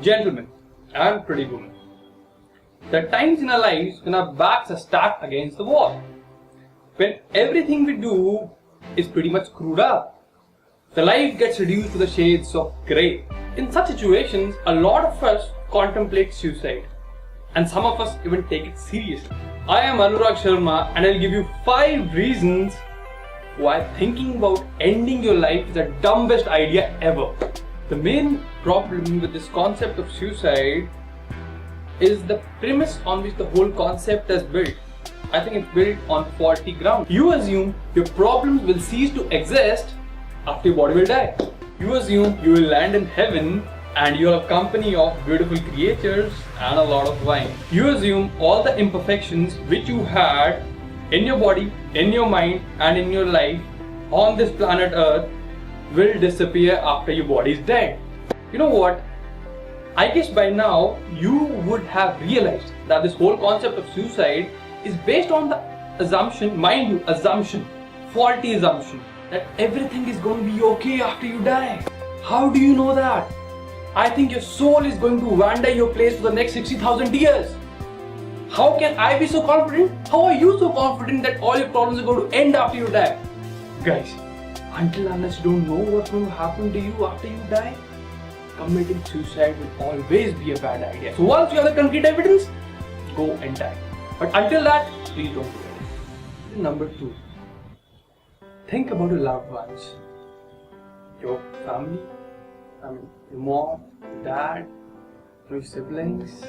Gentlemen and pretty women, there are times in our lives when our backs are stacked against the wall, when everything we do is pretty much screwed up. The life gets reduced to the shades of grey. In such situations, a lot of us contemplate suicide, and some of us even take it seriously. I am Anurag Sharma, and I'll give you 5 reasons why thinking about ending your life is the dumbest idea ever. The main problem with this concept of suicide is the premise on which the whole concept is built. I think it's built on faulty ground. You assume your problems will cease to exist after your body will die. You assume you will land in heaven and you'll have company of beautiful creatures and a lot of wine. You assume all the imperfections which you had in your body, in your mind and in your life on this planet Earth will disappear after your body is dead. You know what? I guess by now you would have realized that this whole concept of suicide is based on the assumption, mind you, assumption, faulty assumption, that everything is going to be okay after you die. How do you know that? I think your soul is going to wander your place for the next 60,000 years. How can I be so confident? How are you so confident that all your problems are going to end after you die? Guys, until unless you don't know what's going to happen to you after you die, committing suicide will always be a bad idea. So once you have the concrete evidence, go and die. But until that, please don't do it. Number 2, think about your loved ones. Your family, your mom, your dad, your siblings,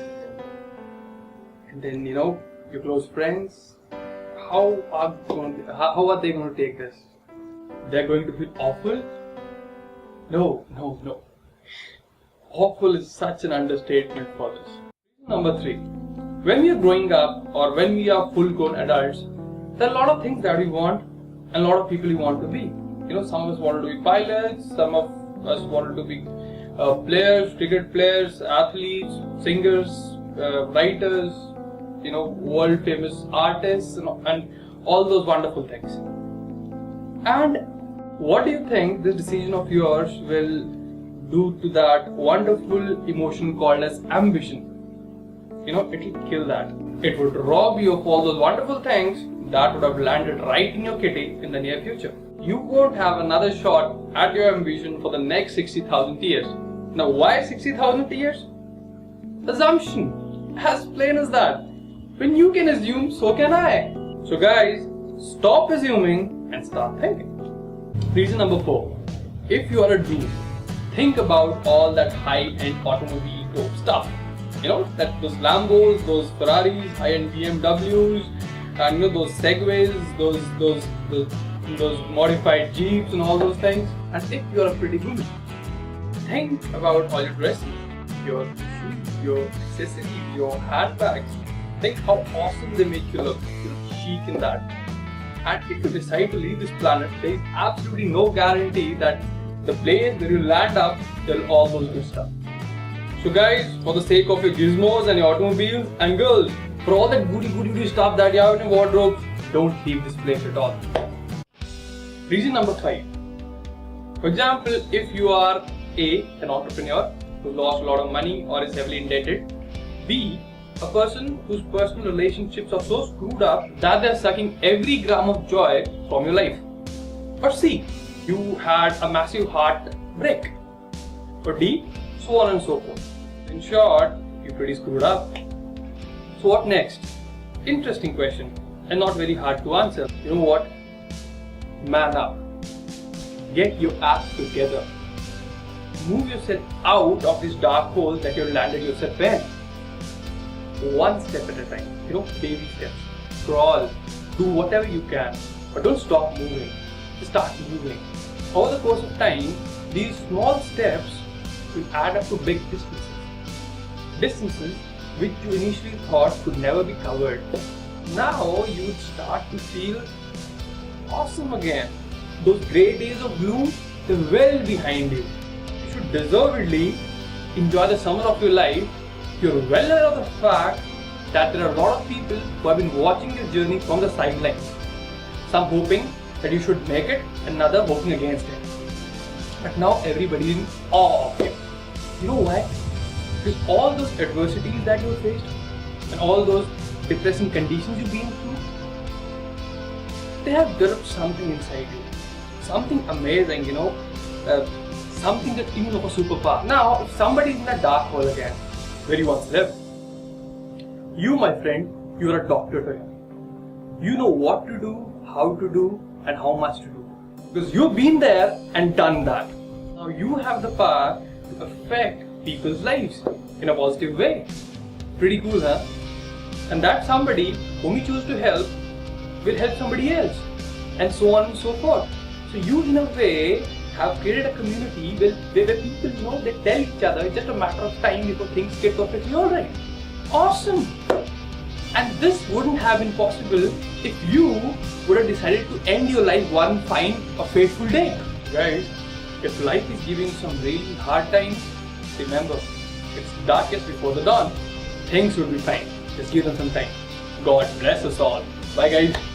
and then your close friends. How are they going to take this? They're going to feel awful? No. Awful is such an understatement for this. Number 3, when we are growing up or when we are full-grown adults, there are a lot of things that we want and a lot of people we want to be. Some of us wanted to be pilots, some of us wanted to be players, cricket players, athletes, singers, writers, world famous artists, and all those wonderful things. And what do you think this decision of yours will do to that wonderful emotion called as ambition? It will kill that. It would rob you of all those wonderful things that would have landed right in your kitty in the near future. You won't have another shot at your ambition for the next 60,000 years. Now, why 60,000 years? Assumption. As plain as that. When you can assume, so can I. So guys, stop assuming and start thinking. Reason number 4. If you are a dreamer, think about all that high-end automobile dope stuff. Those Lambos, those Ferraris, high-end BMWs, and those Segways, those modified Jeeps and all those things. And if you are a pretty woman, think about all your dresses, your shoes, your accessories, your handbags. Think how awesome they make you look. You look chic in that. And if you decide to leave this planet, there is absolutely no guarantee that the place where you land up, there are all those good stuff. So guys, for the sake of your gizmos and your automobiles, and girls, for all that goody stuff that you have in your wardrobe, don't leave this place at all. Reason number 5. For example, if you are A, an entrepreneur who lost a lot of money or is heavily indebted, B, a person whose personal relationships are so screwed up that they're sucking every gram of joy from your life. Or C, you had a massive heartbreak. Or D, so on and so forth. In short, you're pretty screwed up. So what next? Interesting question and not very hard to answer. You know what? Man up. Get your act together. Move yourself out of this dark hole that you've landed yourself in. One step at a time. Baby steps. Crawl. Do whatever you can. But don't stop moving. Just start moving. Over the course of time, these small steps will add up to big distances. Distances which you initially thought could never be covered. Now you would start to feel awesome again. Those grey days of gloom, they're well behind you. You should deservedly enjoy the summer of your life. You're well aware of the fact that there are a lot of people who have been watching your journey from the sidelines. Some hoping that you should make it, another hoping against it. But now everybody is in awe of you. You know why? Because all those adversities that you faced and all those depressing conditions you've been through, they have developed something inside you. Something amazing, something that even of a superpower. Now, if somebody is in a dark hole again, where you once lived, you, my friend, you are a doctor to him. You know what to do, how to do, and how much to do. Because you've been there and done that. Now you have the power to affect people's lives in a positive way. Pretty cool, huh? And that somebody whom you choose to help will help somebody else, and so on and so forth. So you, in a way, have created a community where people they tell each other it's just a matter of time before things get perfectly alright. Awesome! And this wouldn't have been possible if you would have decided to end your life one fine or fateful day. Guys, if life is giving some really hard times, remember, it's darkest before the dawn. Things will be fine. Just give them some time. God bless us all. Bye guys.